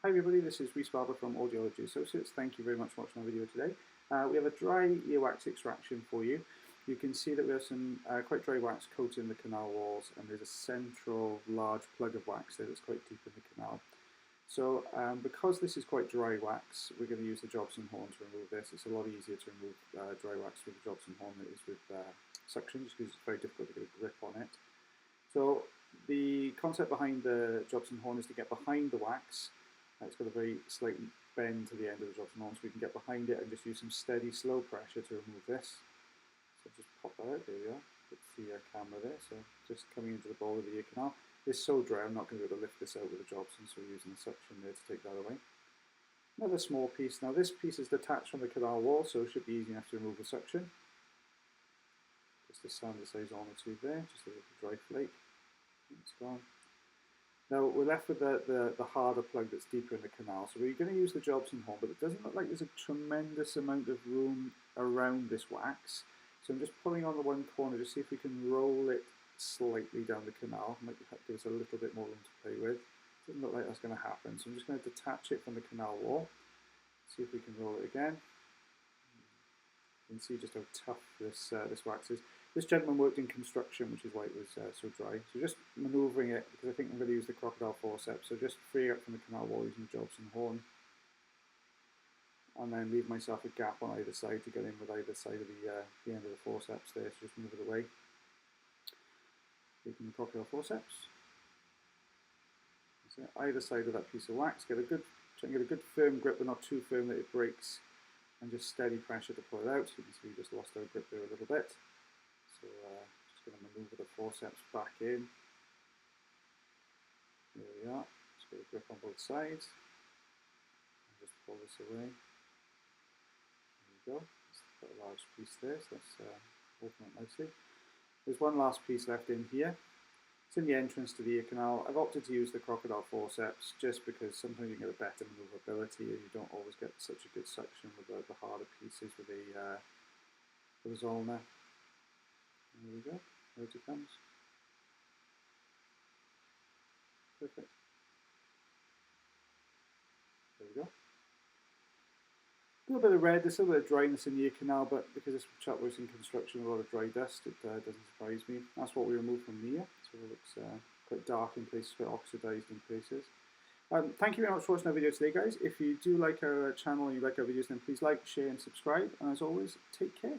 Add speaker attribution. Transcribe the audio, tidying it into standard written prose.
Speaker 1: Hi everybody, this is Rhys Barber from Audiology Associates. Thank you very much for watching my video today. We have a dry earwax extraction for you. You can see that we have some quite dry wax coating the canal walls, and there's a central large plug of wax there that's quite deep in the canal. So because this is quite dry wax, we're going to use the Jobson horn to remove this. It's a lot easier to remove dry wax with the Jobson horn than it is with suction, just because it's very difficult to get a grip on it. So the concept behind the Jobson horn is to get behind the wax. It's got a very slight bend to the end of the Jobson horn, so we can get behind it and just use some steady, slow pressure to remove this. So just pop that out, there you are. Put the camera there, so just coming into the bowl of the ear canal. It's so dry, I'm not going to be able to lift this out with the Jobson, so we're using the suction there to take that away. Another small piece. Now this piece is detached from the canal wall, so it should be easy enough to remove the suction. Just a standard size on the tube there, just a little dry flake. It's gone. Now we're left with the harder plug that's deeper in the canal. So we're going to use the Jobson horn, but it doesn't look like there's a tremendous amount of room around this wax. So I'm just pulling on the one corner to see if we can roll it slightly down the canal. Might give us a little bit more room to play with. Doesn't look like that's going to happen. So I'm just going to detach it from the canal wall. See if we can roll it again. You can see just how tough this wax is. This gentleman worked in construction, which is why it was so dry. So just manoeuvring it, because I think I'm going to use the Crocodile Forceps. So just free it from the canal wall using the Jobson horn. And then leave myself a gap on either side to get in with either side of the end of the Forceps there. So just move it away. Taking the Crocodile Forceps. So either side of that piece of wax. Try and get a good firm grip, but not too firm that it breaks. And just steady pressure to pull it out. You can see we just lost our grip there a little bit. So just going to maneuver the forceps back in. There we are. Just get a grip on both sides. And just pull this away. There we go. It's quite a large piece there, so let's open it nicely. There's one last piece left in here. It's in the entrance to the ear canal. I've opted to use the Crocodile Forceps just because sometimes you get a better maneuverability and you don't always get such a good suction with the harder pieces with the Zollner. There we go, out it comes. Perfect. There we go. A little bit of red, there's a little bit of dryness in the ear canal, but because this chap was in construction, a lot of dry dust, it doesn't surprise me. That's what we removed from the ear, so it looks quite dark in places, quite oxidized in places. Thank you very much for watching our video today, guys. If you do like our channel and you like our videos, then please like, share and subscribe. And as always, take care.